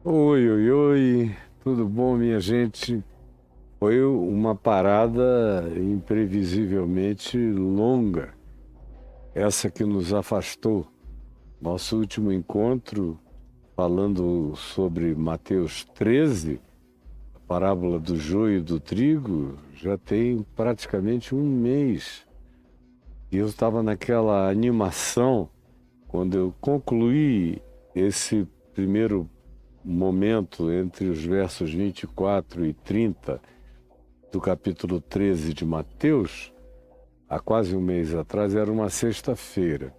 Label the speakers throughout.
Speaker 1: Oi, oi, oi, tudo bom, minha gente? Foi uma parada imprevisivelmente longa, essa que nos afastou. Nosso último encontro, falando sobre Mateus 13, a parábola do joio e do trigo, já tem praticamente um mês. E eu estava naquela animação, quando eu concluí esse primeiro momento entre os versos 24 e 30 do capítulo 13 de Mateus, há quase um mês atrás, era uma sexta-feira.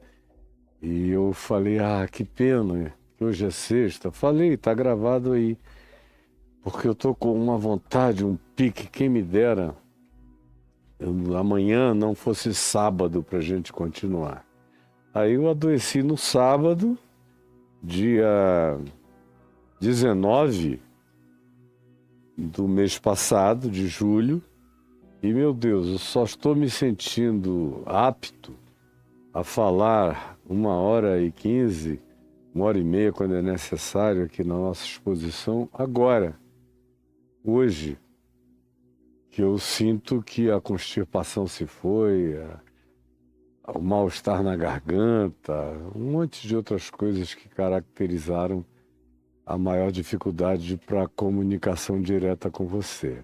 Speaker 1: E eu falei, que pena, que hoje é sexta. Falei, tá gravado aí, porque eu tô com uma vontade, um pique, quem me dera, amanhã não fosse sábado para a gente continuar. Aí eu adoeci no sábado, dia 19 do mês passado, de julho, e meu Deus, eu só estou me sentindo apto a falar 1h15, 1h30, quando é necessário aqui na nossa exposição, agora, hoje, que eu sinto que a constipação se foi, o mal-estar na garganta, um monte de outras coisas que caracterizaram a maior dificuldade para a comunicação direta com você.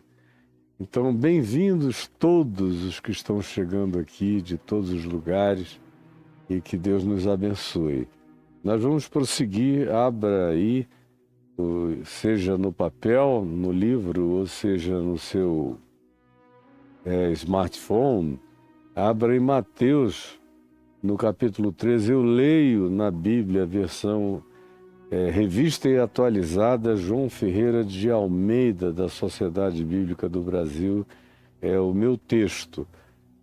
Speaker 1: Então, bem-vindos todos os que estão chegando aqui de todos os lugares e que Deus nos abençoe. Nós vamos prosseguir, abra aí, seja no papel, no livro, ou seja no seu smartphone, abra em Mateus, no capítulo 13. Eu leio na Bíblia a versão Revista e Atualizada João Ferreira de Almeida, da Sociedade Bíblica do Brasil, é o meu texto.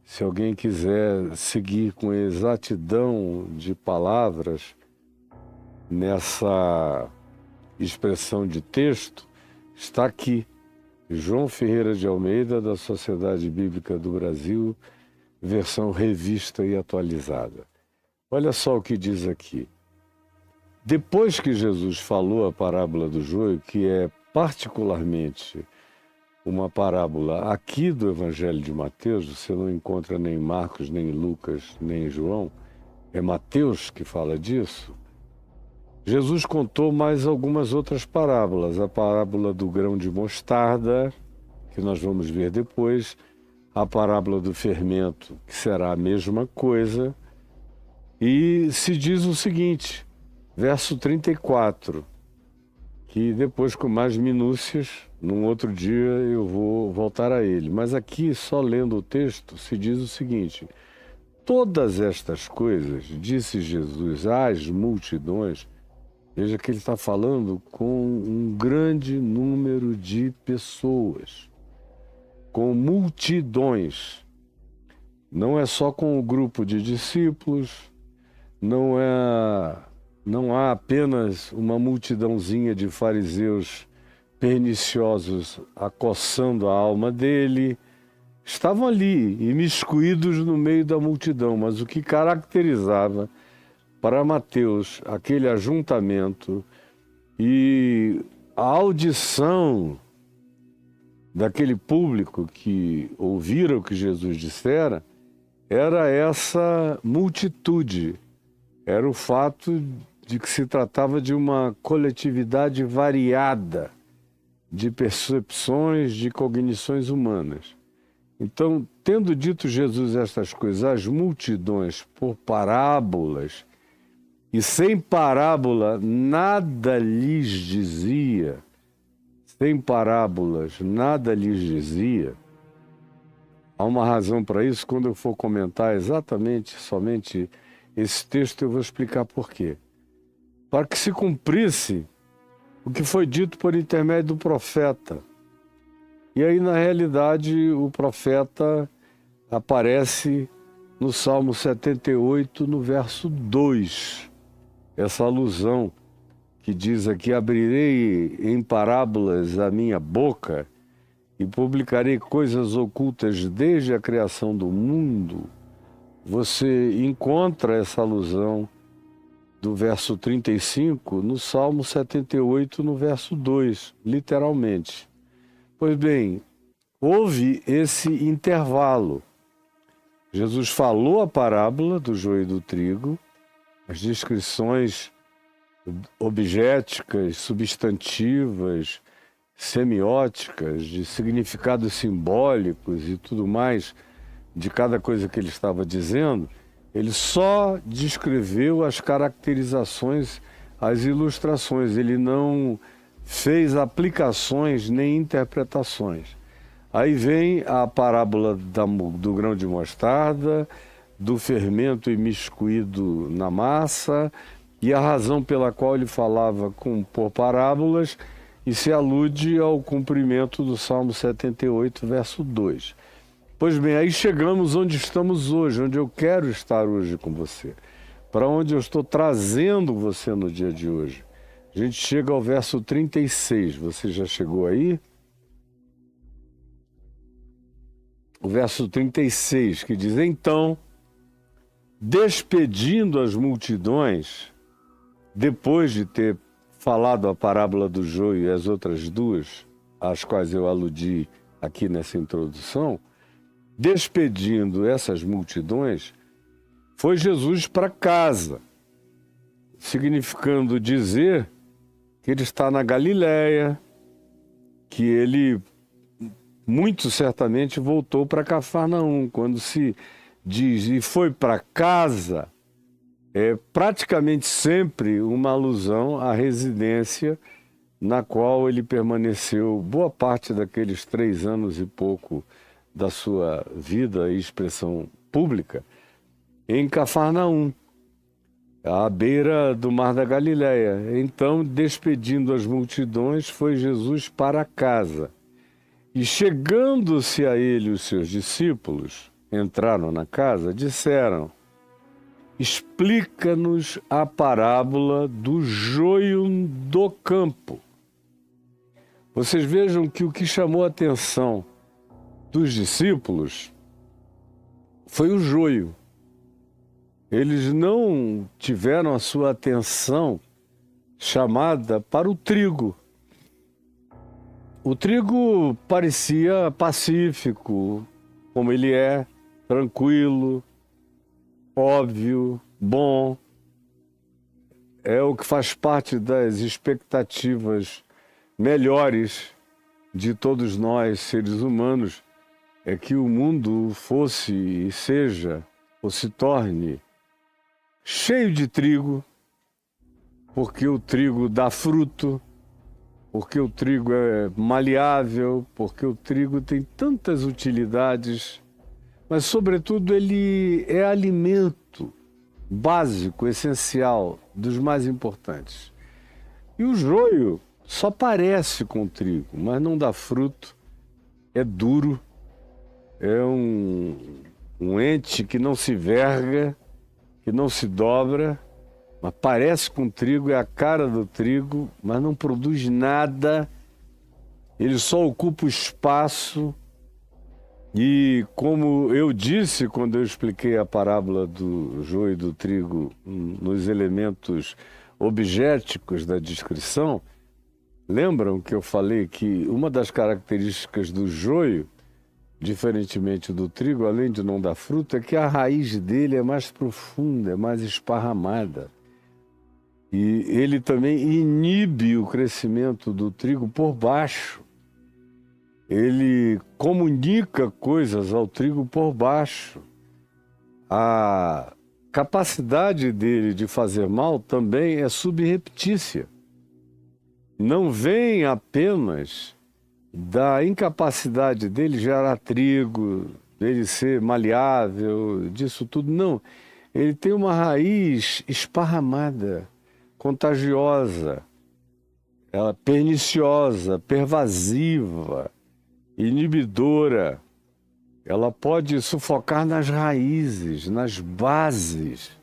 Speaker 1: Se alguém quiser seguir com exatidão de palavras nessa expressão de texto, está aqui, João Ferreira de Almeida, da Sociedade Bíblica do Brasil, versão revista e atualizada. Olha só o que diz aqui. Depois que Jesus falou a parábola do joio, que é particularmente uma parábola aqui do Evangelho de Mateus, você não encontra nem em Marcos, nem em Lucas, nem em João, é Mateus que fala disso. Jesus contou mais algumas outras parábolas, a parábola do grão de mostarda, que nós vamos ver depois, a parábola do fermento, que será a mesma coisa, e se diz o seguinte, verso 34, que depois, com mais minúcias, num outro dia eu vou voltar a ele. Mas aqui, só lendo o texto, se diz o seguinte: todas estas coisas, disse Jesus às multidões. Veja que ele está falando com um grande número de pessoas, com multidões. Não é só com o grupo de discípulos, não há apenas uma multidãozinha de fariseus perniciosos acossando a alma dele. Estavam ali, imiscuídos no meio da multidão, mas o que caracterizava para Mateus aquele ajuntamento e a audição daquele público que ouvira o que Jesus dissera era essa multitude, era o fato de que se tratava de uma coletividade variada de percepções, de cognições humanas. Então, tendo dito Jesus estas coisas às multidões por parábolas, e sem parábola nada lhes dizia, sem parábolas nada lhes dizia, há uma razão para isso. Quando eu for comentar exatamente, somente esse texto, eu vou explicar por quê. Para que se cumprisse o que foi dito por intermédio do profeta. E aí, na realidade, o profeta aparece no Salmo 78, no verso 2. Essa alusão que diz aqui: abrirei em parábolas a minha boca e publicarei coisas ocultas desde a criação do mundo. Você encontra essa alusão do verso 35, no Salmo 78, no verso 2, literalmente. Pois bem, houve esse intervalo. Jesus falou a parábola do joio e do trigo, as descrições objeticas, substantivas, semióticas, de significados simbólicos e tudo mais, de cada coisa que ele estava dizendo. Ele só descreveu as caracterizações, as ilustrações. Ele não fez aplicações nem interpretações. Aí vem a parábola do grão de mostarda, do fermento imiscuído na massa, e a razão pela qual ele falava por parábolas e se alude ao cumprimento do Salmo 78, verso 2. Pois bem, aí chegamos onde estamos hoje, onde eu quero estar hoje com você, para onde eu estou trazendo você no dia de hoje. A gente chega ao verso 36, você já chegou aí? O verso 36, que diz: então, despedindo as multidões, depois de ter falado a parábola do joio e as outras duas, às quais eu aludi aqui nessa introdução, despedindo essas multidões, foi Jesus para casa, significando dizer que ele está na Galileia, que ele muito certamente voltou para Cafarnaum. Quando se diz e foi para casa, é praticamente sempre uma alusão à residência na qual ele permaneceu boa parte daqueles 3 anos e pouco da sua vida e expressão pública, em Cafarnaum, à beira do Mar da Galileia. Então, despedindo as multidões, foi Jesus para casa. E chegando-se a ele os seus discípulos, entraram na casa, disseram: explica-nos a parábola do joio do campo. Vocês vejam que o que chamou a atenção dos discípulos foi o joio. Eles não tiveram a sua atenção chamada para o trigo. O trigo parecia pacífico, como ele é, tranquilo, óbvio, bom. É o que faz parte das expectativas melhores de todos nós, seres humanos, é que o mundo fosse e seja, ou se torne, cheio de trigo, porque o trigo dá fruto, porque o trigo é maleável, porque o trigo tem tantas utilidades, mas, sobretudo, ele é alimento básico, essencial, dos mais importantes. E o joio só parece com o trigo, mas não dá fruto, é duro, é um ente que não se verga, que não se dobra, mas parece com trigo, é a cara do trigo, mas não produz nada, ele só ocupa o espaço. E como eu disse quando eu expliquei a parábola do joio e do trigo nos elementos objeticos da descrição, lembram que eu falei que uma das características do joio, diferentemente do trigo, além de não dar fruto, é que a raiz dele é mais profunda, é mais esparramada. E ele também inibe o crescimento do trigo por baixo. Ele comunica coisas ao trigo por baixo. A capacidade dele de fazer mal também é subreptícia. Não vem apenas da incapacidade dele gerar trigo, dele ser maleável, disso tudo, não. Ele tem uma raiz esparramada, contagiosa, perniciosa, pervasiva, inibidora. Ela pode sufocar nas raízes, nas bases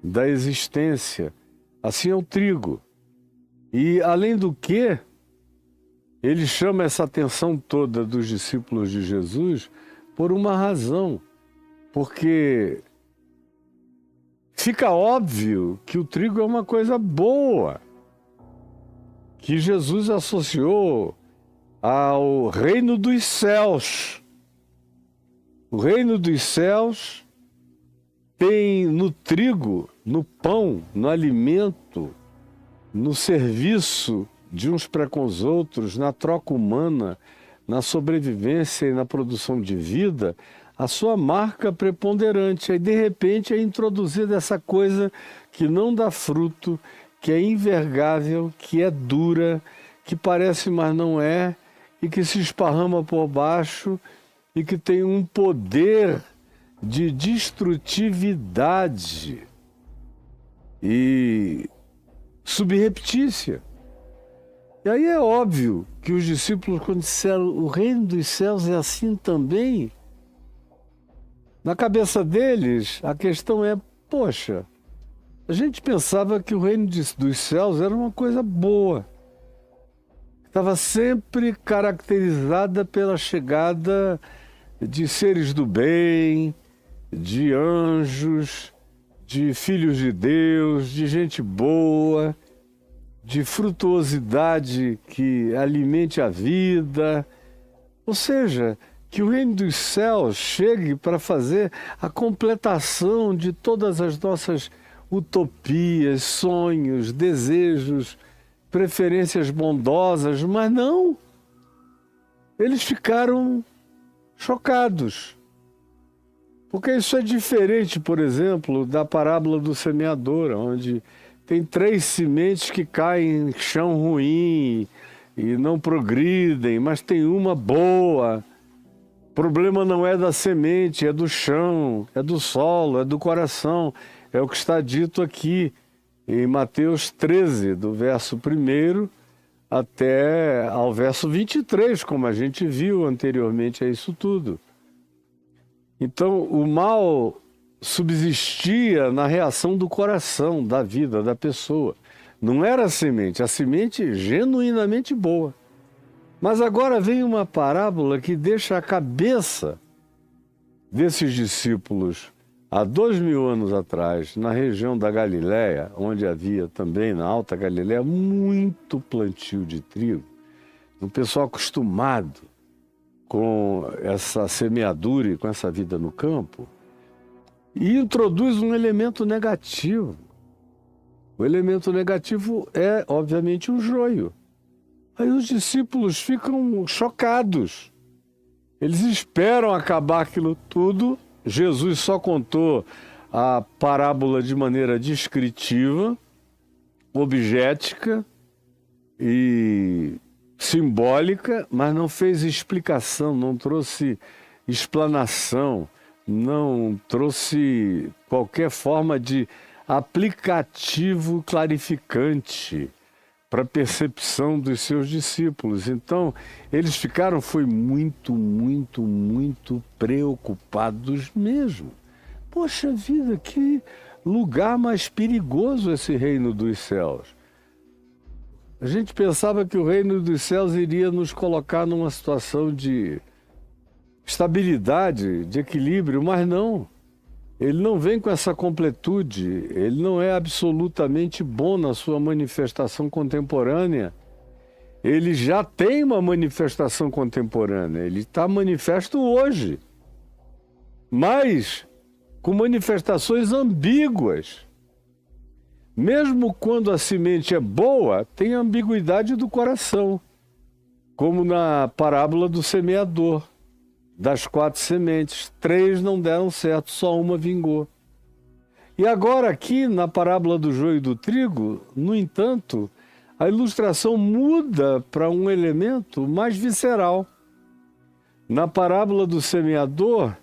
Speaker 1: da existência. Assim é o trigo. E, além do que, ele chama essa atenção toda dos discípulos de Jesus por uma razão. Porque fica óbvio que o trigo é uma coisa boa, que Jesus associou ao reino dos céus. O reino dos céus tem no trigo, no pão, no alimento, no serviço de uns para com os outros, na troca humana, na sobrevivência e na produção de vida, a sua marca preponderante. Aí, de repente, é introduzida essa coisa que não dá fruto, que é invergável, que é dura, que parece, mas não é, e que se esparrama por baixo e que tem um poder de destrutividade e subreptícia. E aí é óbvio que os discípulos, quando disseram o reino dos céus é assim também, na cabeça deles a questão é, poxa, a gente pensava que o reino dos céus era uma coisa boa, estava sempre caracterizada pela chegada de seres do bem, de anjos, de filhos de Deus, de gente boa, de frutuosidade que alimente a vida. Ou seja, que o reino dos céus chegue para fazer a completação de todas as nossas utopias, sonhos, desejos, preferências bondosas, mas não. Eles ficaram chocados. Porque isso é diferente, por exemplo, da parábola do semeador, onde tem 3 sementes que caem em chão ruim e não progridem, mas tem uma boa. O problema não é da semente, é do chão, é do solo, é do coração. É o que está dito aqui em Mateus 13, do verso 1 até ao verso 23, como a gente viu anteriormente a isso tudo. Então, o mal subsistia na reação do coração, da vida, da pessoa. Não era a semente genuinamente boa. Mas agora vem uma parábola que deixa a cabeça desses discípulos, há 2000 anos atrás, na região da Galileia, onde havia também, na Alta Galileia, muito plantio de trigo. Um pessoal acostumado com essa semeadura e com essa vida no campo, e introduz um elemento negativo. O elemento negativo é, obviamente, o joio. Aí os discípulos ficam chocados. Eles esperam acabar aquilo tudo. Jesus só contou a parábola de maneira descritiva, objetica e simbólica, mas não fez explicação, não trouxe explanação, não trouxe qualquer forma de aplicativo clarificante para a percepção dos seus discípulos. Então, eles ficaram, muito preocupados mesmo. Poxa vida, que lugar mais perigoso esse reino dos céus. A gente pensava que o reino dos céus iria nos colocar numa situação de estabilidade, de equilíbrio, mas não. Ele não vem com essa completude, ele não é absolutamente bom na sua manifestação contemporânea. Ele já tem uma manifestação contemporânea, ele está manifesto hoje, mas com manifestações ambíguas. Mesmo quando a semente é boa, tem a ambiguidade do coração, como na parábola do semeador. Das 4 sementes, 3 não deram certo, só uma vingou. E agora aqui, na parábola do joio e do trigo, no entanto, a ilustração muda para um elemento mais visceral. Na parábola do semeador,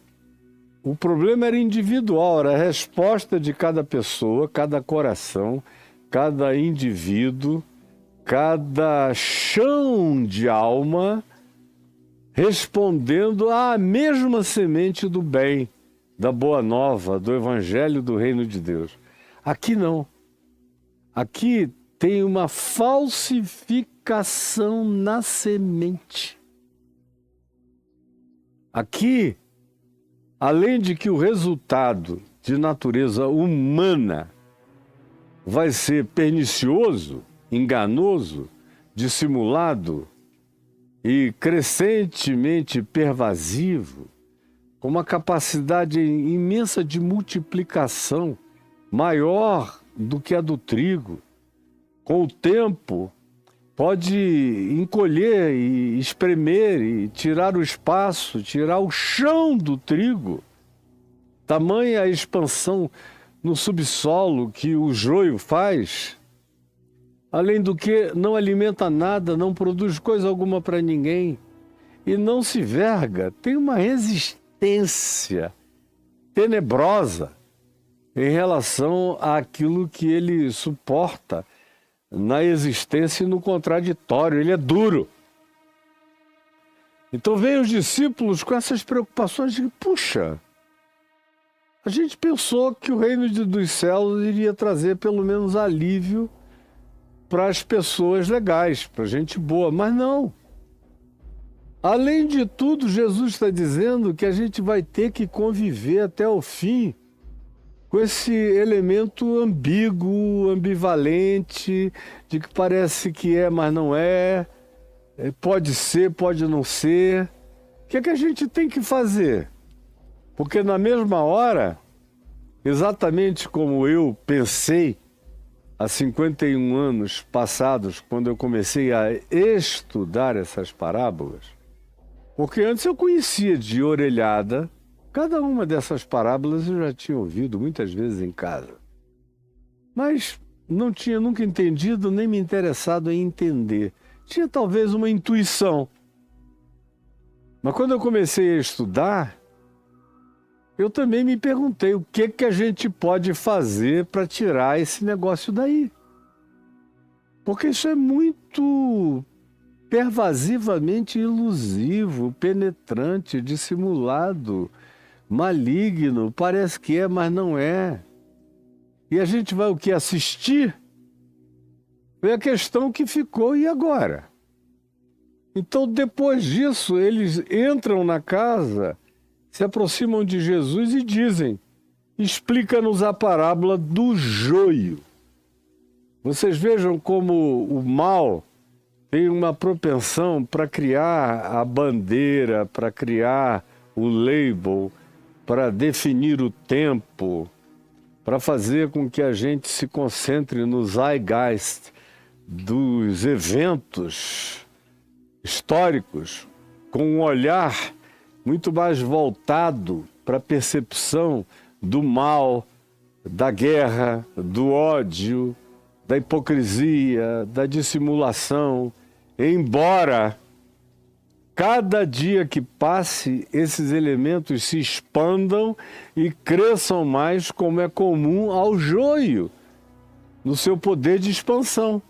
Speaker 1: o problema era individual, era a resposta de cada pessoa, cada coração, cada indivíduo, cada chão de alma, respondendo à mesma semente do bem, da boa nova, do evangelho do reino de Deus. Aqui não. Aqui tem uma falsificação na semente. Aqui, além de que o resultado de natureza humana vai ser pernicioso, enganoso, dissimulado e crescentemente pervasivo, com uma capacidade imensa de multiplicação, maior do que a do trigo, com o tempo pode encolher e espremer e tirar o espaço, tirar o chão do trigo. Tamanha a expansão no subsolo que o joio faz, além do que não alimenta nada, não produz coisa alguma para ninguém e não se verga, tem uma resistência tenebrosa em relação àquilo que ele suporta na existência e no contraditório. Ele é duro. Então vêm os discípulos com essas preocupações de, puxa, a gente pensou que o reino dos céus iria trazer pelo menos alívio para as pessoas legais, para gente boa, mas não. Além de tudo, Jesus está dizendo que a gente vai ter que conviver até o fim com esse elemento ambíguo, ambivalente, de que parece que é, mas não é, pode ser, pode não ser. O que é que a gente tem que fazer? Porque na mesma hora, exatamente como eu pensei há 51 anos passados, quando eu comecei a estudar essas parábolas, porque antes eu conhecia de orelhada, cada uma dessas parábolas eu já tinha ouvido muitas vezes em casa, mas não tinha nunca entendido nem me interessado em entender. Tinha talvez uma intuição. Mas quando eu comecei a estudar, eu também me perguntei o que a gente pode fazer para tirar esse negócio daí. Porque isso é muito pervasivamente ilusivo, penetrante, dissimulado, maligno, parece que é, mas não é. E a gente vai o que? Assistir? Foi a questão que ficou, e agora? Então, depois disso, eles entram na casa, se aproximam de Jesus e dizem, explica-nos a parábola do joio. Vocês vejam como o mal tem uma propensão para criar a bandeira, para criar o label, para definir o tempo, para fazer com que a gente se concentre no zeitgeist dos eventos históricos, com um olhar muito mais voltado para a percepção do mal, da guerra, do ódio, da hipocrisia, da dissimulação, embora cada dia que passe, esses elementos se expandam e cresçam mais, como é comum ao joio, no seu poder de expansão.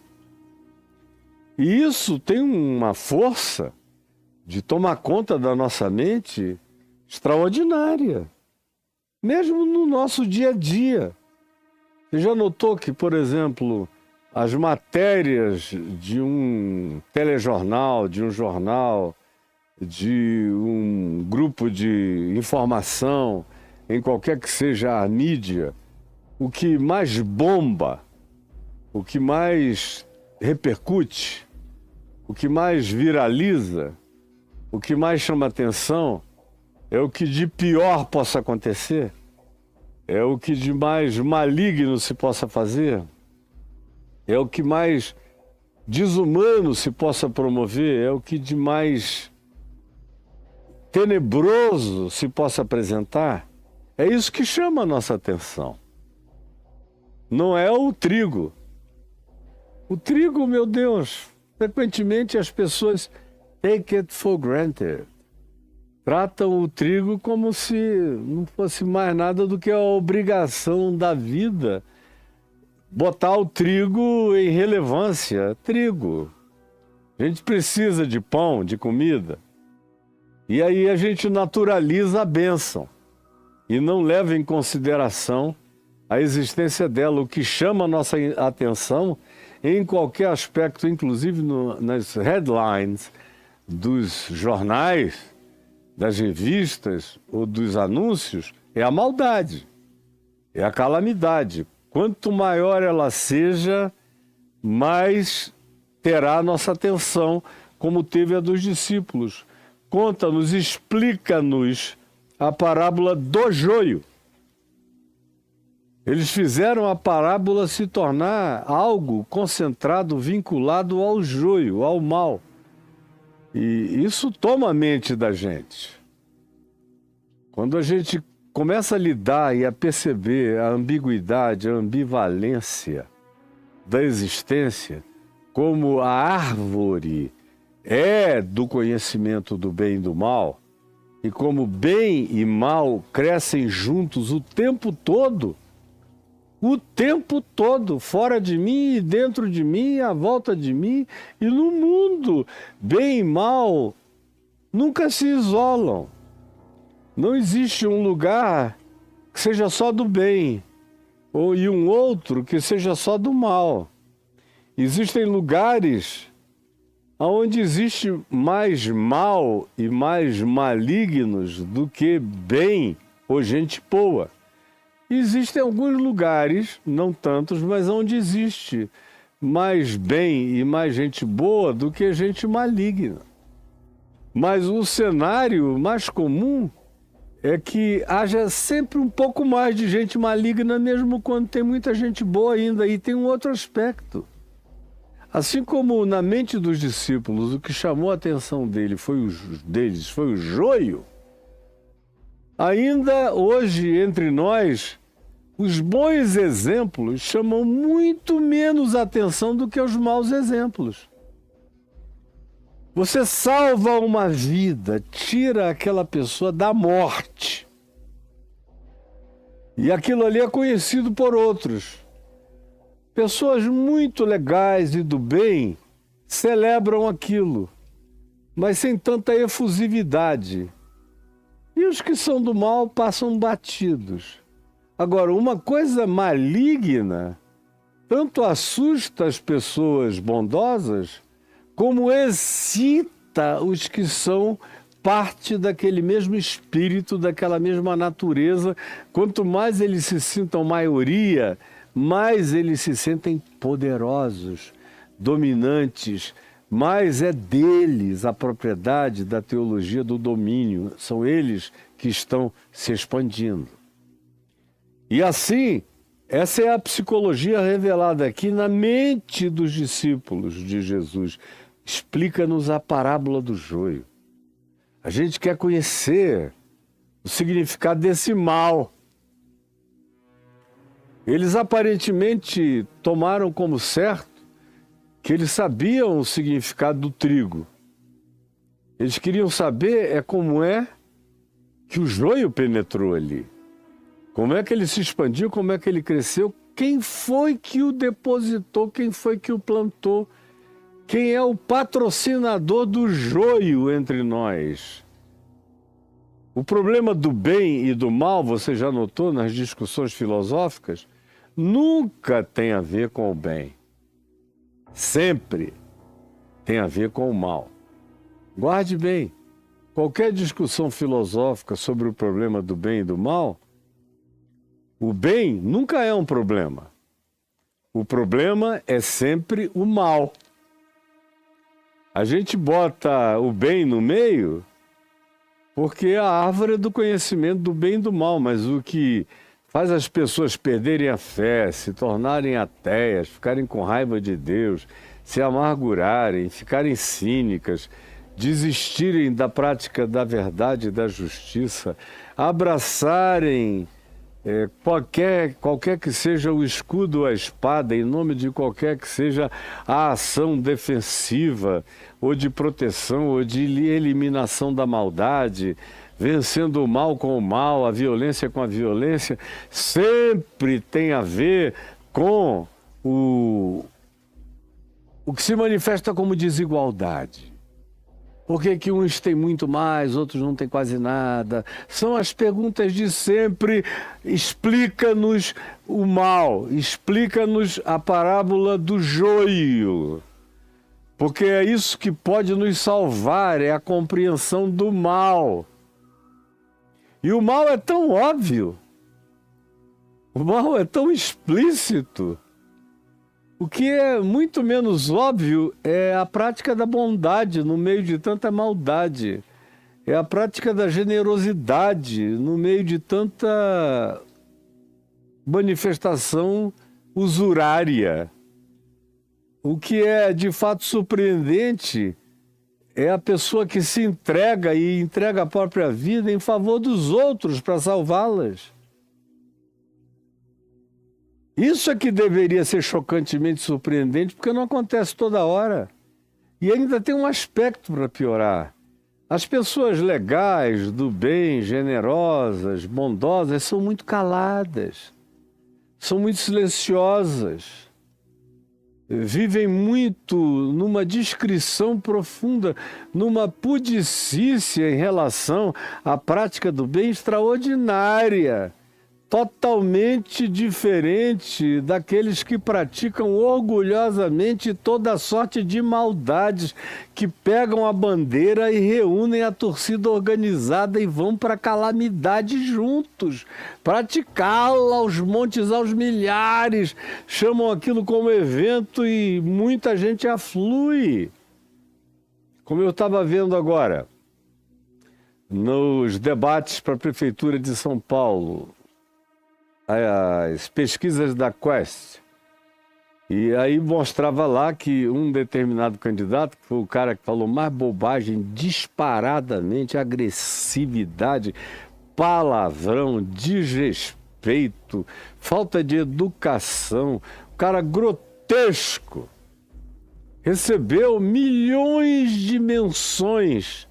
Speaker 1: E isso tem uma força de tomar conta da nossa mente extraordinária, mesmo no nosso dia a dia. Você já notou que, por exemplo, as matérias de um telejornal, de um jornal, de um grupo de informação, em qualquer que seja a mídia, o que mais bomba, o que mais repercute, o que mais viraliza, o que mais chama atenção, é o que de pior possa acontecer, é o que de mais maligno se possa fazer, é o que mais desumano se possa promover, é o que de mais tenebroso se possa apresentar. É isso que chama a nossa atenção. Não é o trigo. O trigo, meu Deus, frequentemente as pessoas take it for granted. Tratam o trigo como se não fosse mais nada do que a obrigação da vida botar o trigo em relevância. Trigo. A gente precisa de pão, de comida. E aí a gente naturaliza a bênção e não leva em consideração a existência dela, o que chama a nossa atenção em qualquer aspecto, inclusive nas headlines dos jornais, das revistas ou dos anúncios, é a maldade. é a calamidade. Quanto maior ela seja, mais terá a nossa atenção, como teve a dos discípulos. Conta-nos, explica-nos a parábola do joio. Eles fizeram a parábola se tornar algo concentrado, vinculado ao joio, ao mal. E isso toma a mente da gente. Quando a gente começa a lidar e a perceber a ambiguidade, a ambivalência da existência, como a árvore é do conhecimento do bem e do mal, e como bem e mal crescem juntos o tempo todo, fora de mim e dentro de mim, à volta de mim e no mundo. Bem e mal nunca se isolam. Não existe um lugar que seja só do bem e um outro que seja só do mal. Existem lugares onde existe mais mal e mais malignos do que bem ou gente boa. Existem alguns lugares, não tantos, mas onde existe mais bem e mais gente boa do que gente maligna. Mas o cenário mais comum é que haja sempre um pouco mais de gente maligna, mesmo quando tem muita gente boa ainda. E tem um outro aspecto. Assim como na mente dos discípulos, o que chamou a atenção deles foi o joio, ainda hoje entre nós, os bons exemplos chamam muito menos atenção do que os maus exemplos. Você salva uma vida, tira aquela pessoa da morte. E aquilo ali é conhecido por outros. Pessoas muito legais e do bem celebram aquilo, mas sem tanta efusividade. E os que são do mal passam batidos. Agora, uma coisa maligna tanto assusta as pessoas bondosas, como excita os que são parte daquele mesmo espírito, daquela mesma natureza. Quanto mais eles se sintam maioria, mais eles se sentem poderosos, dominantes, mais é deles a propriedade da teologia do domínio. São eles que estão se expandindo. E assim, essa é a psicologia revelada aqui na mente dos discípulos de Jesus. Explica-nos a parábola do joio. A gente quer conhecer o significado desse mal. Eles aparentemente tomaram como certo que eles sabiam o significado do trigo. Eles queriam saber como é que o joio penetrou ali. Como é que ele se expandiu, como é que ele cresceu, quem foi que o depositou, quem foi que o plantou, quem é o patrocinador do joio entre nós. O problema do bem e do mal, você já notou nas discussões filosóficas, nunca tem a ver com o bem. Sempre tem a ver com o mal. Guarde bem, qualquer discussão filosófica sobre o problema do bem e do mal, o bem nunca é um problema. O problema é sempre o mal. A gente bota o bem no meio porque é a árvore do conhecimento do bem e do mal, mas o que faz as pessoas perderem a fé, se tornarem ateias, ficarem com raiva de Deus, se amargurarem, ficarem cínicas, desistirem da prática da verdade e da justiça, abraçarem qualquer que seja o escudo ou a espada, em nome de qualquer que seja a ação defensiva, ou de proteção, ou de eliminação da maldade, vencendo o mal com o mal, a violência com a violência, sempre tem a ver com o que se manifesta como desigualdade. Por que uns têm muito mais, outros não têm quase nada? São as perguntas de sempre. Explica-nos o mal, explica-nos a parábola do joio. Porque é isso que pode nos salvar, é a compreensão do mal. E o mal é tão óbvio. O mal é tão explícito. O que é muito menos óbvio é a prática da bondade no meio de tanta maldade. É a prática da generosidade no meio de tanta manifestação usurária. O que é de fato surpreendente é a pessoa que se entrega e entrega a própria vida em favor dos outros para salvá-las. Isso é que deveria ser chocantemente surpreendente, porque não acontece toda hora. E ainda tem um aspecto para piorar. As pessoas legais, do bem, generosas, bondosas, são muito caladas, são muito silenciosas, vivem muito numa discrição profunda, numa pudicícia em relação à prática do bem extraordinária, totalmente diferente daqueles que praticam orgulhosamente toda sorte de maldades, que pegam a bandeira e reúnem a torcida organizada e vão para a calamidade juntos, praticá-la aos montes, aos milhares, chamam aquilo como evento e muita gente aflui. Como eu estava vendo agora, nos debates para a Prefeitura de São Paulo, as pesquisas da Quest, e aí mostrava lá que um determinado candidato, que foi o cara que falou mais bobagem, disparadamente, agressividade, palavrão, desrespeito, falta de educação, um cara grotesco, recebeu milhões de menções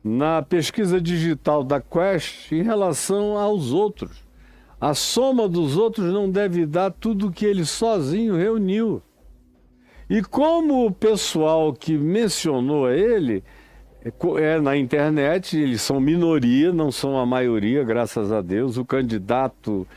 Speaker 1: na pesquisa digital da Quest em relação aos outros. A soma dos outros não deve dar tudo o que ele sozinho reuniu. E como o pessoal que mencionou ele na internet, eles são minoria, não são a maioria, graças a Deus, o candidato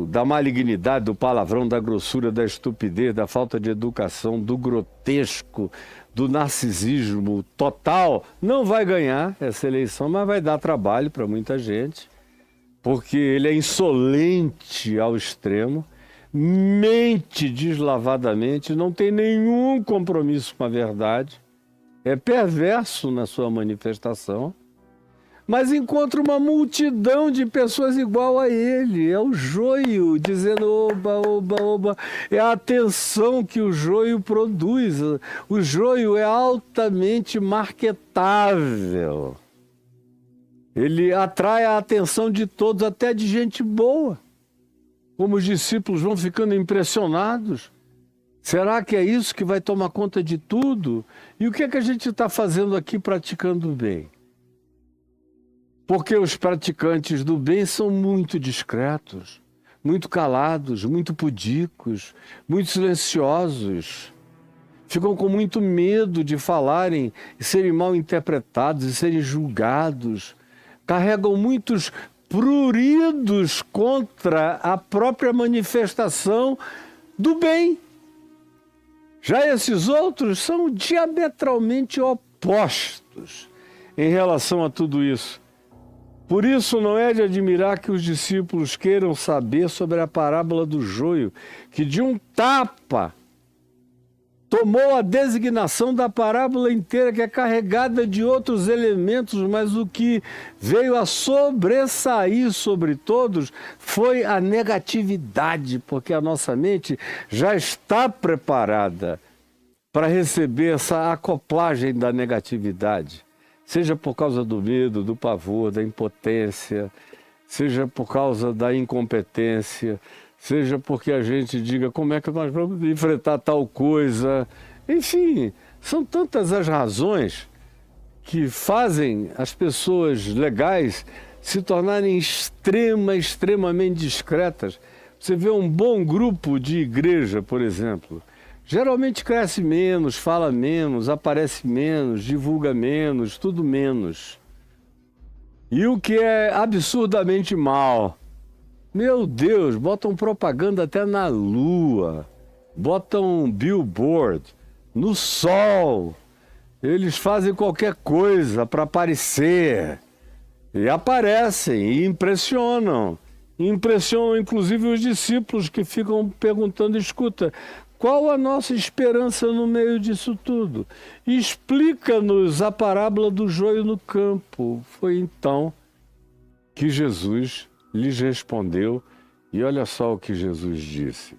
Speaker 1: da malignidade, do palavrão, da grossura, da estupidez, da falta de educação, do grotesco, do narcisismo total, não vai ganhar essa eleição, mas vai dar trabalho para muita gente. Porque ele é insolente ao extremo, mente deslavadamente, não tem nenhum compromisso com a verdade, é perverso na sua manifestação, mas encontra uma multidão de pessoas igual a ele. É o joio dizendo oba, oba, oba. É a atenção que o joio produz. O joio é altamente marketável. Ele atrai a atenção de todos, até de gente boa. Como os discípulos vão ficando impressionados. Será que é isso que vai tomar conta de tudo? E o que é que a gente está fazendo aqui praticando o bem? Porque os praticantes do bem são muito discretos, muito calados, muito pudicos, muito silenciosos. Ficam com muito medo de falarem e serem mal interpretados e serem julgados. Carregam muitos pruridos contra a própria manifestação do bem. Já esses outros são diametralmente opostos em relação a tudo isso. Por isso não é de admirar que os discípulos queiram saber sobre a parábola do joio, que de um tapa tomou a designação da parábola inteira, que é carregada de outros elementos, mas o que veio a sobressair sobre todos foi a negatividade, porque a nossa mente já está preparada para receber essa acoplagem da negatividade, seja por causa do medo, do pavor, da impotência, seja por causa da incompetência, seja porque a gente diga como é que nós vamos enfrentar tal coisa. Enfim, são tantas as razões que fazem as pessoas legais se tornarem extremamente discretas. Você vê um bom grupo de igreja, por exemplo, geralmente cresce menos, fala menos, aparece menos, divulga menos, tudo menos. E o que é absurdamente mal, meu Deus, botam propaganda até na lua, botam billboard no sol, eles fazem qualquer coisa para aparecer, e aparecem, e impressionam, Impressionam inclusive os discípulos que ficam perguntando, escuta, qual a nossa esperança no meio disso tudo? Explica-nos a parábola do joio no campo. Foi então que Jesus lhes respondeu, e olha só o que Jesus disse.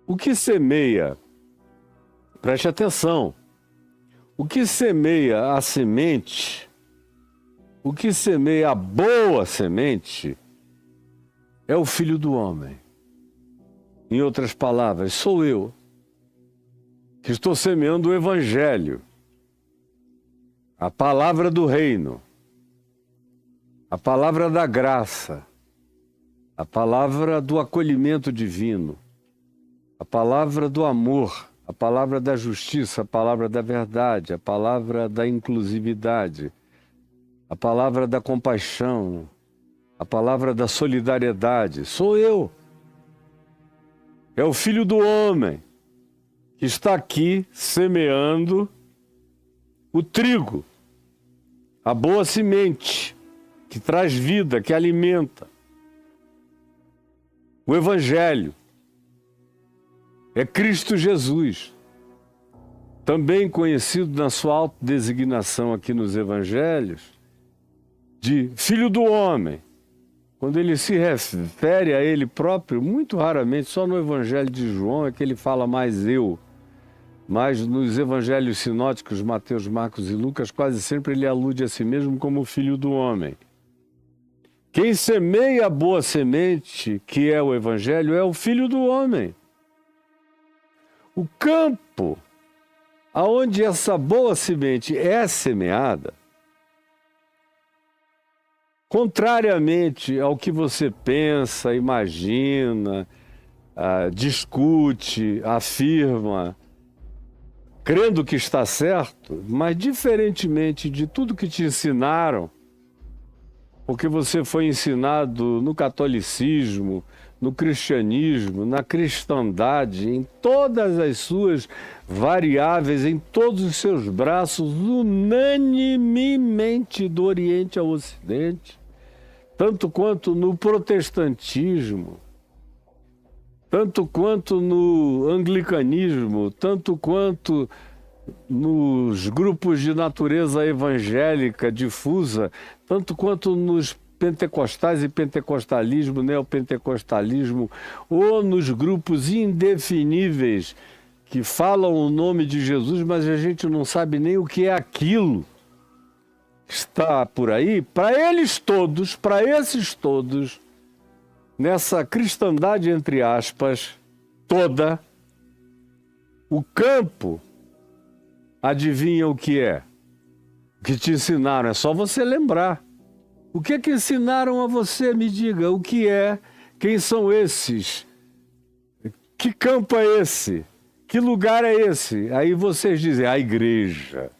Speaker 1: O que semeia, preste atenção, o que semeia a semente, o que semeia a boa semente, é o Filho do Homem. Em outras palavras, sou eu que estou semeando o Evangelho, a palavra do reino, a palavra da graça, a palavra do acolhimento divino, a palavra do amor, a palavra da justiça, a palavra da verdade, a palavra da inclusividade, a palavra da compaixão, a palavra da solidariedade. Sou eu. É o Filho do Homem que está aqui semeando o trigo, a boa semente, que traz vida, que alimenta. O Evangelho é Cristo Jesus, também conhecido na sua autodesignação aqui nos Evangelhos, de Filho do Homem. Quando ele se refere a ele próprio, muito raramente, só no Evangelho de João é que ele fala mais eu. Mas nos Evangelhos sinóticos, Mateus, Marcos e Lucas, quase sempre ele alude a si mesmo como Filho do Homem. Quem semeia a boa semente, que é o Evangelho, é o Filho do Homem. O campo aonde essa boa semente é semeada, contrariamente ao que você pensa, imagina, discute, afirma, crendo que está certo, mas diferentemente de tudo que te ensinaram, porque você foi ensinado no catolicismo, no cristianismo, na cristandade, em todas as suas variáveis, em todos os seus braços, unanimemente do Oriente ao Ocidente, tanto quanto no protestantismo, tanto quanto no anglicanismo, tanto quanto nos grupos de natureza evangélica difusa, tanto quanto nos pentecostais e pentecostalismo, neopentecostalismo, ou nos grupos indefiníveis que falam o nome de Jesus, mas a gente não sabe nem o que é aquilo que está por aí. Para eles todos, para esses todos, nessa cristandade, entre aspas, toda, o campo, adivinha o que é? O que te ensinaram, é só você lembrar. O que é que ensinaram a você? Me diga, o que é? Quem são esses? Que campo é esse? Que lugar é esse? Aí vocês dizem, a igreja.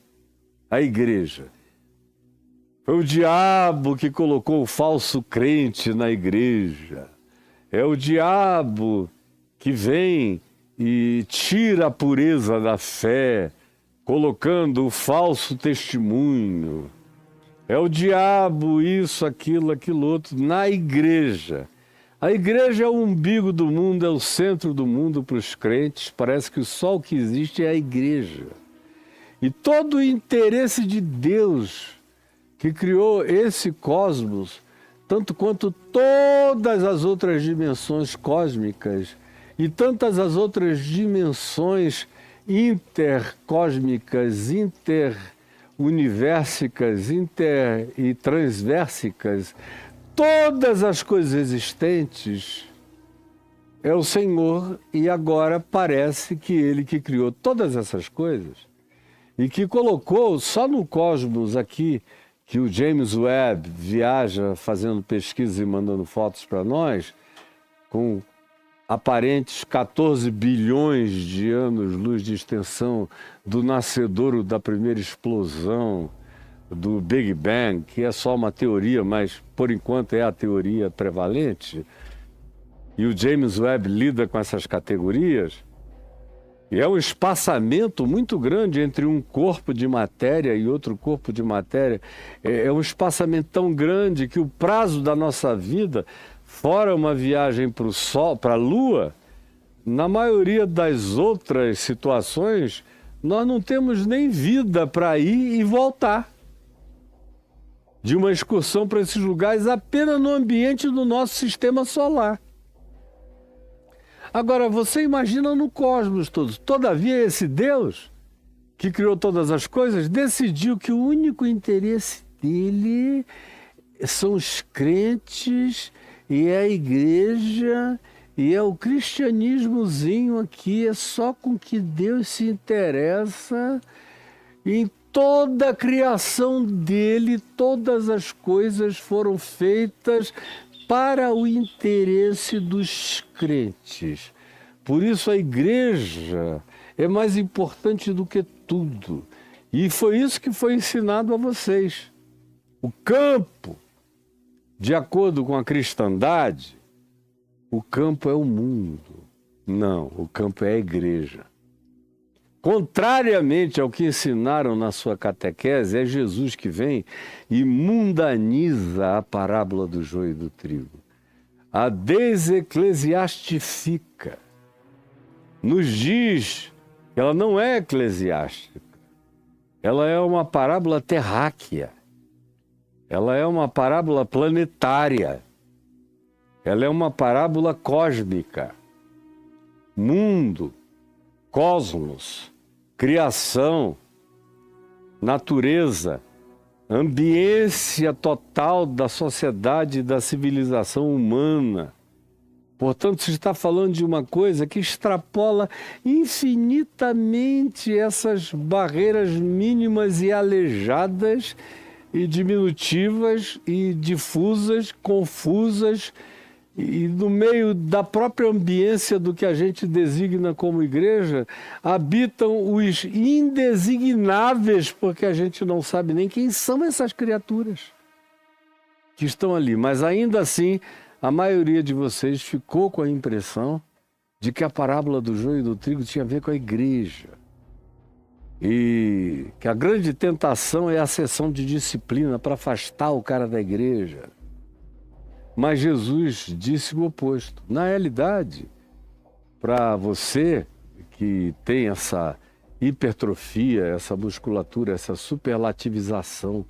Speaker 1: A igreja. Foi o diabo que colocou o falso crente na igreja. É o diabo que vem e tira a pureza da fé, colocando o falso testemunho. É o diabo, isso, aquilo outro, na igreja. A igreja é o umbigo do mundo, é o centro do mundo para os crentes. Parece que só o que existe é a igreja. E todo o interesse de Deus que criou esse cosmos, tanto quanto todas as outras dimensões cósmicas e tantas as outras dimensões intercósmicas, universicas, inter e transversicas, todas as coisas existentes é o Senhor, e agora parece que Ele que criou todas essas coisas e que colocou só no cosmos aqui, que o James Webb viaja fazendo pesquisas e mandando fotos para nós, com aparentes 14 bilhões de anos-luz de extensão do nascedouro da primeira explosão do Big Bang, que é só uma teoria, mas por enquanto é a teoria prevalente, e o James Webb lida com essas categorias, e é um espaçamento muito grande entre um corpo de matéria e outro corpo de matéria, é um espaçamento tão grande que o prazo da nossa vida fora uma viagem para o Sol, para a Lua, na maioria das outras situações, nós não temos nem vida para ir e voltar de uma excursão para esses lugares apenas no ambiente do nosso sistema solar. Agora, você imagina no cosmos todo. Todavia, esse Deus, que criou todas as coisas, decidiu que o único interesse dele são os crentes e é a igreja e é o cristianismozinho aqui, é só com que Deus se interessa. Em toda a criação dele, todas as coisas foram feitas para o interesse dos crentes. Por isso a igreja é mais importante do que tudo. E foi isso que foi ensinado a vocês. O campo, de acordo com a cristandade, o campo é o mundo. Não, o campo é a igreja. Contrariamente ao que ensinaram na sua catequese, é Jesus que vem e mundaniza a parábola do joio e do trigo. A deseclesiastifica. Nos diz que ela não é eclesiástica. Ela é uma parábola terráquea. Ela é uma parábola planetária. Ela é uma parábola cósmica. Mundo, cosmos, criação, natureza, ambiência total da sociedade e da civilização humana. Portanto, se está falando de uma coisa que extrapola infinitamente essas barreiras mínimas e aleijadas e diminutivas e difusas, confusas, e no meio da própria ambiência do que a gente designa como igreja, habitam os indesignáveis, porque a gente não sabe nem quem são essas criaturas que estão ali. Mas ainda assim, a maioria de vocês ficou com a impressão de que a parábola do joio e do trigo tinha a ver com a igreja. E que a grande tentação é a sessão de disciplina para afastar o cara da igreja. Mas Jesus disse o oposto. Na realidade, para você que tem essa hipertrofia, essa musculatura, essa superlativização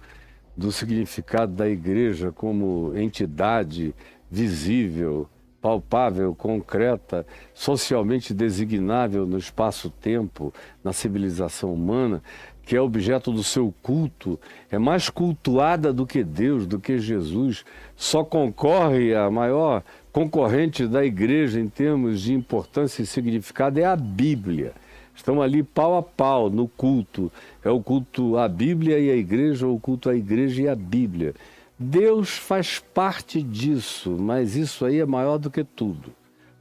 Speaker 1: do significado da igreja como entidade visível, palpável, concreta, socialmente designável no espaço-tempo, na civilização humana, que é objeto do seu culto, é mais cultuada do que Deus, do que Jesus, só concorre a maior concorrente da igreja em termos de importância e significado é a Bíblia. Estão ali pau a pau no culto. É o culto à Bíblia e à igreja, ou o culto à igreja e à Bíblia. Deus faz parte disso, mas isso aí é maior do que tudo.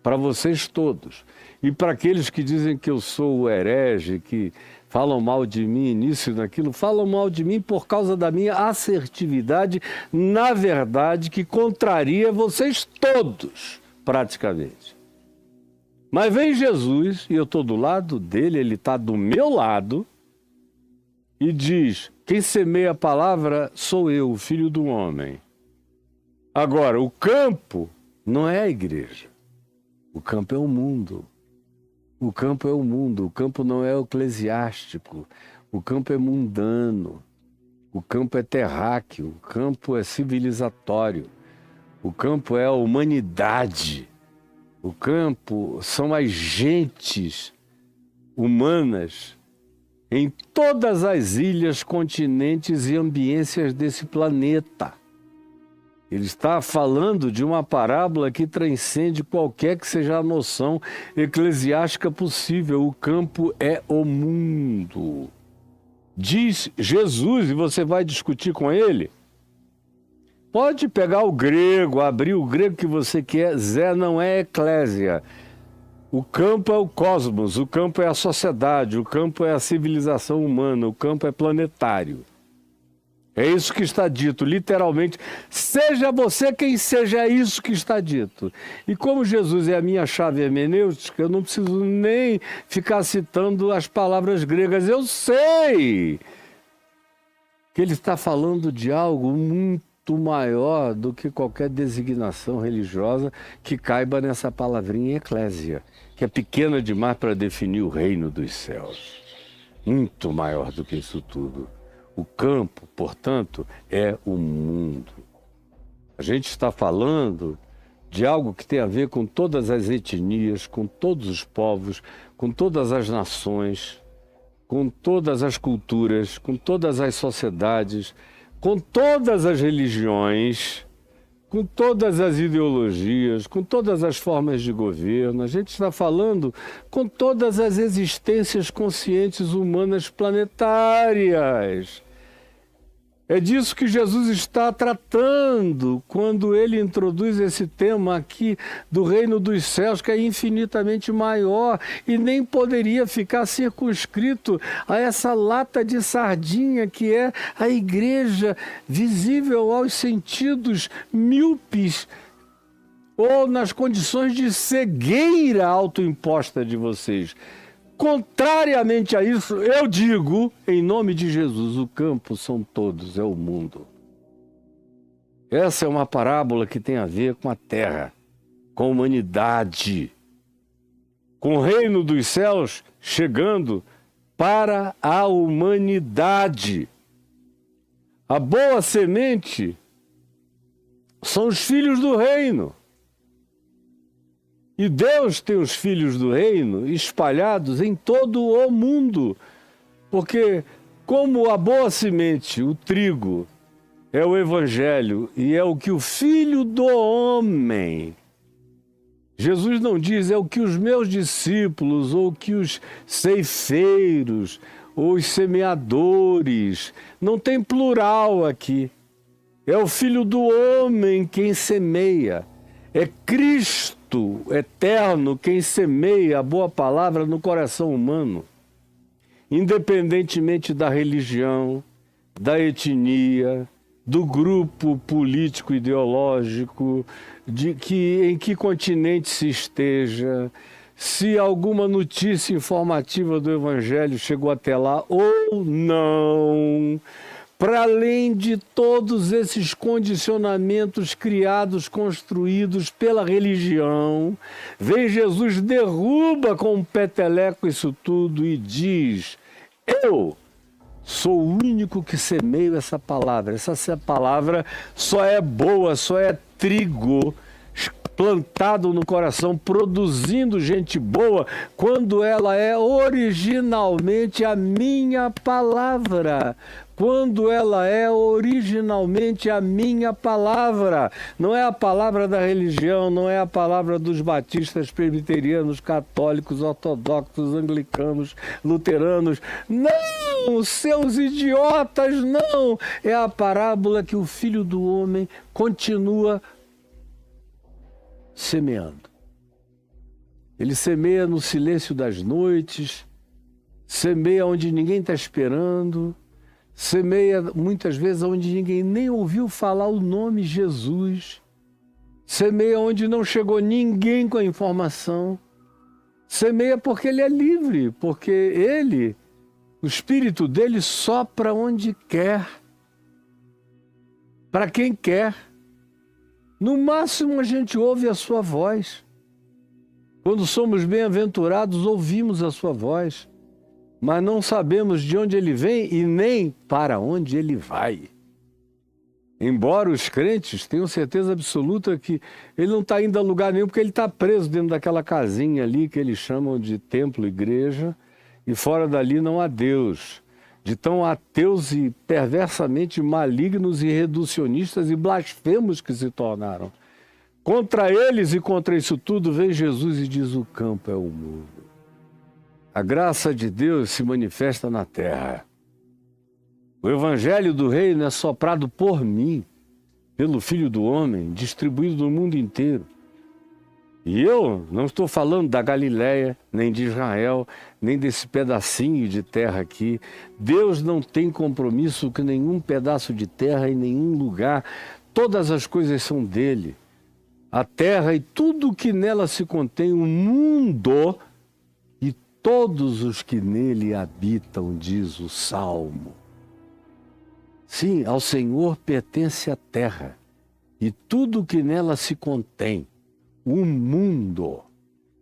Speaker 1: Para vocês todos. E para aqueles que dizem que eu sou o herege, que falam mal de mim, nisso e naquilo, falam mal de mim por causa da minha assertividade, na verdade, que contraria vocês todos, praticamente. Mas vem Jesus, e eu estou do lado dele, ele está do meu lado, e diz: quem semeia a palavra sou eu, o filho do homem. Agora, o campo não é a igreja. O campo é o mundo. O campo é o mundo. O campo não é eclesiástico. O campo é mundano. O campo é terráqueo. O campo é civilizatório. O campo é a humanidade. O campo são as gentes humanas em todas as ilhas, continentes e ambiências desse planeta. Ele está falando de uma parábola que transcende qualquer que seja a noção eclesiástica possível. O campo é o mundo. Diz Jesus, e você vai discutir com ele. Pode pegar o grego, abrir o grego que você quer. Zé não é eclésia. O campo é o cosmos, o campo é a sociedade, o campo é a civilização humana, o campo é planetário. É isso que está dito, literalmente. Seja você quem seja, isso que está dito. E como Jesus é a minha chave hermenêutica, eu não preciso nem ficar citando as palavras gregas. Eu sei que ele está falando de algo muito muito maior do que qualquer designação religiosa que caiba nessa palavrinha eclésia, que é pequena demais para definir o reino dos céus. Muito maior do que isso tudo. O campo, portanto, é o mundo. A gente está falando de algo que tem a ver com todas as etnias, com todos os povos, com todas as nações, com todas as culturas, com todas as sociedades, com todas as religiões, com todas as ideologias, com todas as formas de governo. A gente está falando com todas as existências conscientes humanas planetárias. É disso que Jesus está tratando quando ele introduz esse tema aqui do reino dos céus, que é infinitamente maior e nem poderia ficar circunscrito a essa lata de sardinha que é a igreja, visível aos sentidos míopes ou nas condições de cegueira autoimposta de vocês. Contrariamente a isso, eu digo, em nome de Jesus, o campo são todos, é o mundo. Essa é uma parábola que tem a ver com a terra, com a humanidade, com o reino dos céus chegando para a humanidade. A boa semente são os filhos do reino. E Deus tem os filhos do reino espalhados em todo o mundo. Porque como a boa semente, o trigo, é o evangelho e é o que o filho do homem... Jesus não diz é o que os meus discípulos, ou que os ceifeiros, ou os semeadores. Não tem plural aqui. É o filho do homem quem semeia. É Cristo eterno quem semeia a boa palavra no coração humano, independentemente da religião, da etnia, do grupo político ideológico, em que continente se esteja, se alguma notícia informativa do Evangelho chegou até lá ou não. Para além de todos esses condicionamentos criados, construídos pela religião, vem Jesus, derruba com um peteleco isso tudo e diz: eu sou o único que semeio essa palavra. Essa palavra só é boa, só é trigo plantado no coração, produzindo gente boa, quando ela é originalmente a minha palavra. Quando ela é originalmente a minha palavra. Não é a palavra da religião, não é a palavra dos batistas, presbiterianos, católicos, ortodoxos, anglicanos, luteranos. Não, seus idiotas, não. É a parábola que o Filho do Homem continua semeando. Ele semeia no silêncio das noites, semeia onde ninguém está esperando, semeia muitas vezes onde ninguém nem ouviu falar o nome Jesus, semeia onde não chegou ninguém com a informação, semeia porque ele é livre, porque ele, o Espírito dele sopra onde quer, para quem quer. No máximo a gente ouve a sua voz. Quando somos bem-aventurados, ouvimos a sua voz, mas não sabemos de onde ele vem e nem para onde ele vai. Embora os crentes tenham certeza absoluta que ele não está indo a lugar nenhum, porque ele está preso dentro daquela casinha ali que eles chamam de templo, igreja, e fora dali não há Deus. De tão ateus e perversamente malignos e reducionistas e blasfemos que se tornaram. Contra eles e contra isso tudo vem Jesus e diz: o campo é o mundo. A graça de Deus se manifesta na terra. O evangelho do reino é soprado por mim, pelo Filho do Homem, distribuído no mundo inteiro. E eu não estou falando da Galileia, nem de Israel, nem desse pedacinho de terra aqui. Deus não tem compromisso com nenhum pedaço de terra em nenhum lugar. Todas as coisas são dele. A terra e tudo que nela se contém, o mundo e todos os que nele habitam, diz o Salmo. Sim, ao Senhor pertence a terra e tudo que nela se contém, o mundo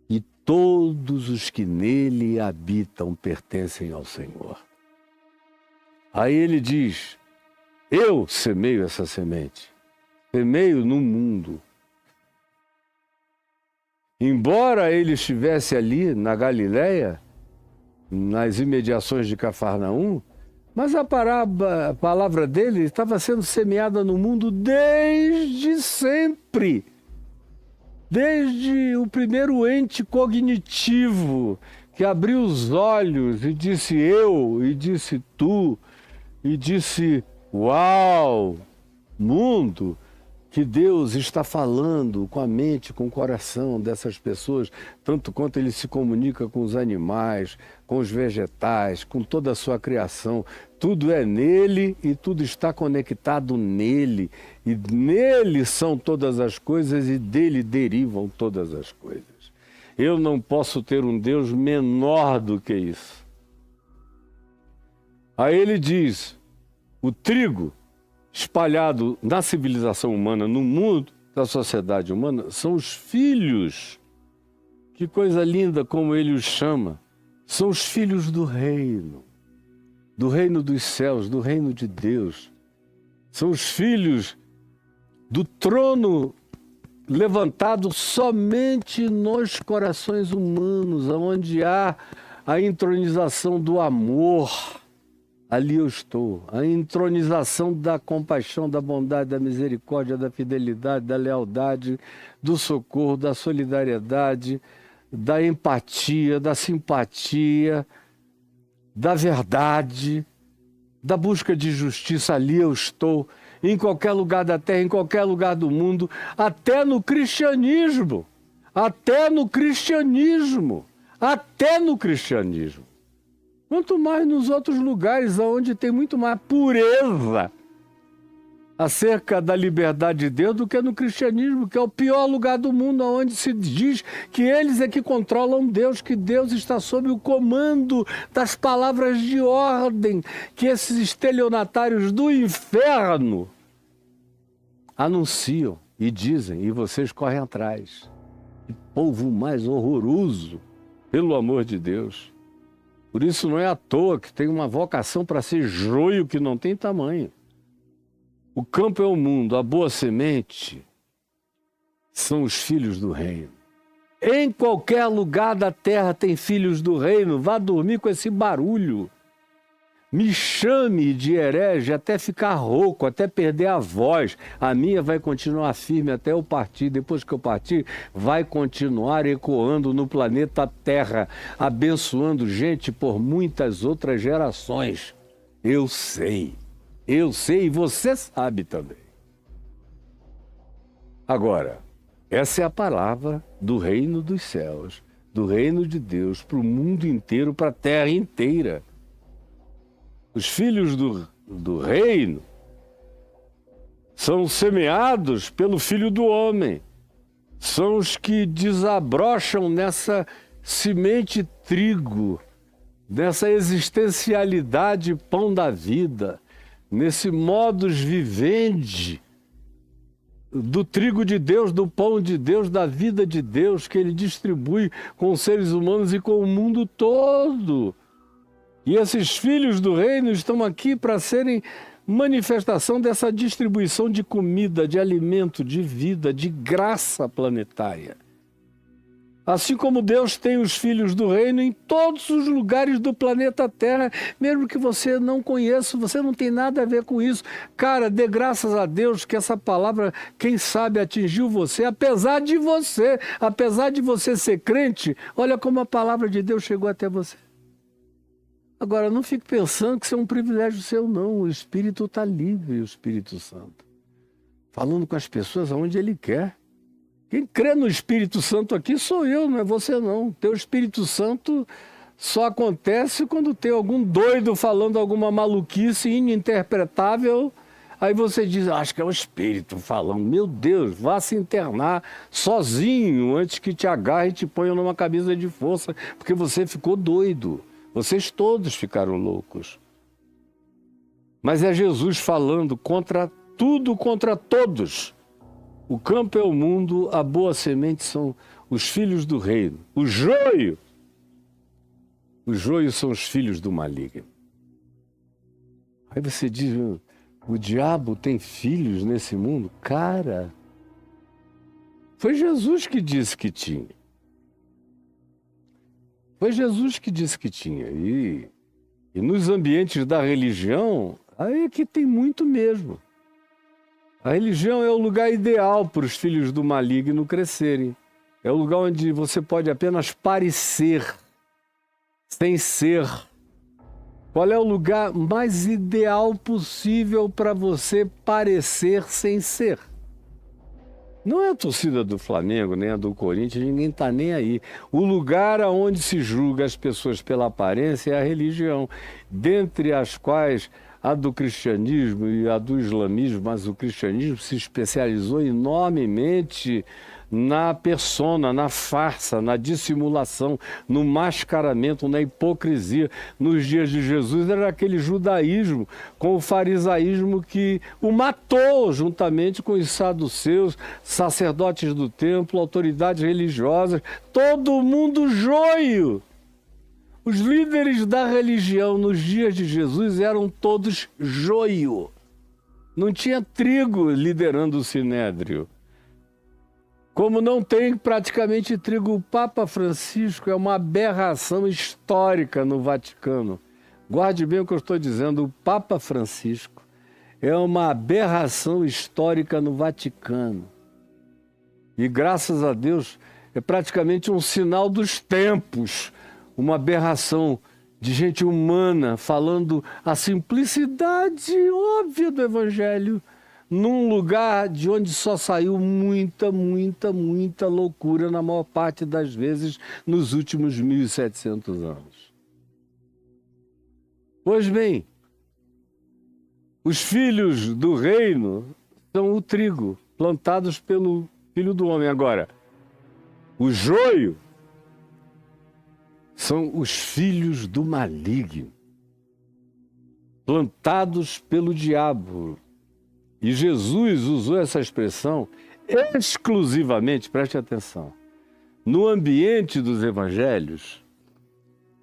Speaker 1: e todos os que nele habitam pertencem ao Senhor. Aí ele diz, eu semeio essa semente, semeio no mundo. Embora ele estivesse ali na Galileia, nas imediações de Cafarnaum, mas a palavra dele estava sendo semeada no mundo desde sempre. Desde o primeiro ente cognitivo que abriu os olhos e disse eu, e disse tu, e disse uau, mundo, que Deus está falando com a mente, com o coração dessas pessoas, tanto quanto ele se comunica com os animais, com os vegetais, com toda a sua criação. Tudo é nele e tudo está conectado nele. E nele são todas as coisas e dele derivam todas as coisas. Eu não posso ter um Deus menor do que isso. Aí ele diz, o trigo espalhado na civilização humana, no mundo da sociedade humana, são os filhos. Que coisa linda como ele os chama. São os filhos do reino dos céus, do reino de Deus. São os filhos do trono levantado somente nos corações humanos, onde há a entronização do amor. Ali eu estou, a entronização da compaixão, da bondade, da misericórdia, da fidelidade, da lealdade, do socorro, da solidariedade, da empatia, da simpatia, da verdade, da busca de justiça. Ali eu estou, em qualquer lugar da terra, em qualquer lugar do mundo, até no cristianismo, até no cristianismo, até no cristianismo. Quanto mais nos outros lugares onde tem muito mais pureza acerca da liberdade de Deus do que no cristianismo, que é o pior lugar do mundo, onde se diz que eles é que controlam Deus, que Deus está sob o comando das palavras de ordem, que esses estelionatários do inferno anunciam e dizem, e vocês correm atrás. Que povo mais horroroso, pelo amor de Deus. Por isso não é à toa que tem uma vocação para ser joio que não tem tamanho. O campo é o mundo, a boa semente são os filhos do reino. Em qualquer lugar da terra tem filhos do reino, vá dormir com esse barulho. Me chame de herege até ficar rouco, até perder a voz. A minha vai continuar firme até eu partir. Depois que eu partir, vai continuar ecoando no planeta Terra, abençoando gente por muitas outras gerações. Eu sei e você sabe também. Agora, essa é a palavra do reino dos céus, do reino de Deus, para o mundo inteiro, para a terra inteira. Os filhos do reino são semeados pelo Filho do Homem. São os que desabrocham nessa semente trigo, nessa existencialidade pão da vida, nesse modus vivendi do trigo de Deus, do pão de Deus, da vida de Deus, que ele distribui com os seres humanos e com o mundo todo. E esses filhos do reino estão aqui para serem manifestação dessa distribuição de comida, de alimento, de vida, de graça planetária. Assim como Deus tem os filhos do reino em todos os lugares do planeta Terra, mesmo que você não conheça, você não tem nada a ver com isso. Cara, dê graças a Deus que essa palavra, quem sabe, atingiu você, apesar de você ser crente, olha como a palavra de Deus chegou até você. Agora, não fique pensando que isso é um privilégio seu, não. O Espírito está livre, o Espírito Santo. Falando com as pessoas aonde Ele quer. Quem crê no Espírito Santo aqui sou eu, não é você não. Teu Espírito Santo só acontece quando tem algum doido falando alguma maluquice ininterpretável. Aí você diz, acho que é o Espírito falando. Meu Deus, vá se internar sozinho antes que te agarre e te ponha numa camisa de força, porque você ficou doido. Vocês todos ficaram loucos. Mas é Jesus falando contra tudo, contra todos. O campo é o mundo, a boa semente são os filhos do reino. Os joios são os filhos do maligno. Aí você diz, o diabo tem filhos nesse mundo? Cara, foi Jesus que disse que tinha. Foi Jesus que disse que tinha. E nos ambientes da religião, aí é que tem muito mesmo. A religião é o lugar ideal para os filhos do maligno crescerem. É o lugar onde você pode apenas parecer, sem ser. Qual é o lugar mais ideal possível para você parecer sem ser? Não é a torcida do Flamengo, nem a do Corinthians, ninguém está nem aí. O lugar onde se julga as pessoas pela aparência é a religião, dentre as quais a do cristianismo e a do islamismo, mas o cristianismo se especializou enormemente na persona, na farsa, na dissimulação, no mascaramento, na hipocrisia. Nos dias de Jesus era aquele judaísmo com o farisaísmo que o matou, juntamente com os saduceus, sacerdotes do templo, autoridades religiosas, todo mundo joio. Os líderes da religião nos dias de Jesus eram todos joio. Não tinha trigo liderando o sinédrio. Como não tem praticamente trigo, o Papa Francisco é uma aberração histórica no Vaticano. Guarde bem o que eu estou dizendo, o Papa Francisco é uma aberração histórica no Vaticano. E graças a Deus é praticamente um sinal dos tempos, uma aberração de gente humana falando a simplicidade óbvia do Evangelho, num lugar de onde só saiu muita loucura na maior parte das vezes nos últimos 1.700 anos. Pois bem, os filhos do reino são o trigo, plantados pelo Filho do Homem. Agora, o joio são os filhos do maligno, plantados pelo diabo. E Jesus usou essa expressão exclusivamente, preste atenção, no ambiente dos evangelhos,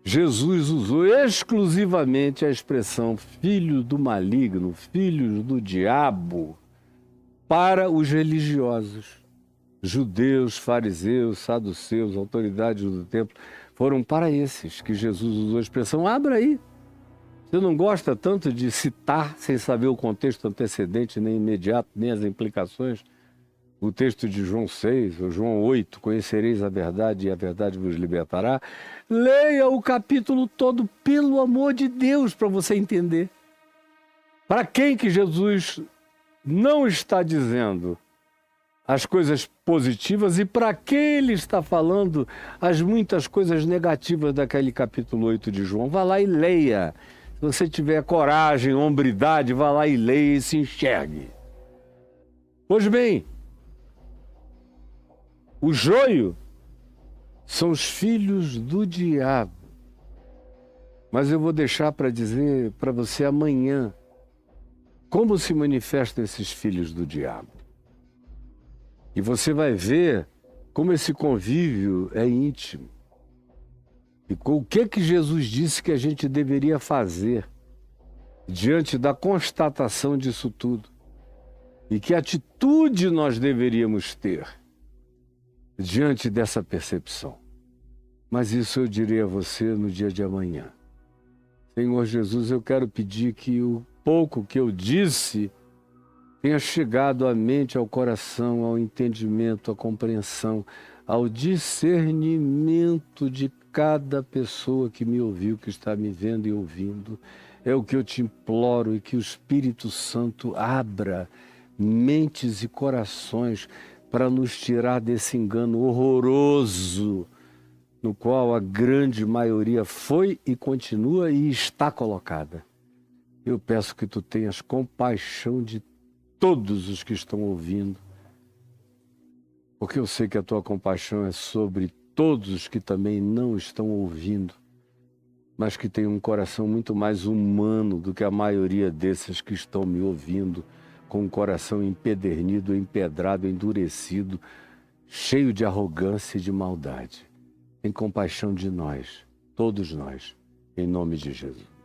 Speaker 1: Jesus usou exclusivamente a expressão filho do maligno, filhos do diabo, para os religiosos. Judeus, fariseus, saduceus, autoridades do templo, foram para esses que Jesus usou a expressão. Abra aí. Você não gosta tanto de citar sem saber o contexto antecedente, nem imediato, nem as implicações? O texto de João 6, ou João 8, conhecereis a verdade e a verdade vos libertará. Leia o capítulo todo, pelo amor de Deus, para você entender. Para quem que Jesus não está dizendo as coisas positivas e para quem ele está falando as muitas coisas negativas daquele capítulo 8 de João? Vá lá e leia. Se você tiver coragem, hombridade, vá lá e leia e se enxergue. Pois bem, o joio são os filhos do diabo. Mas eu vou deixar para dizer para você amanhã como se manifestam esses filhos do diabo. E você vai ver como esse convívio é íntimo. E com o que Jesus disse que a gente deveria fazer diante da constatação disso tudo? E que atitude nós deveríamos ter diante dessa percepção? Mas isso eu direi a você no dia de amanhã. Senhor Jesus, eu quero pedir que o pouco que eu disse tenha chegado à mente, ao coração, ao entendimento, à compreensão, ao discernimento de cada pessoa que me ouviu, que está me vendo e ouvindo. É o que eu te imploro, e que o Espírito Santo abra mentes e corações para nos tirar desse engano horroroso no qual a grande maioria foi e continua e está colocada. Eu peço que tu tenhas compaixão de todos os que estão ouvindo, porque eu sei que a tua compaixão é sobre todos os que também não estão ouvindo, mas que tem um coração muito mais humano do que a maioria desses que estão me ouvindo, com um coração empedernido, empedrado, endurecido, cheio de arrogância e de maldade. Tem compaixão de nós, todos nós, em nome de Jesus.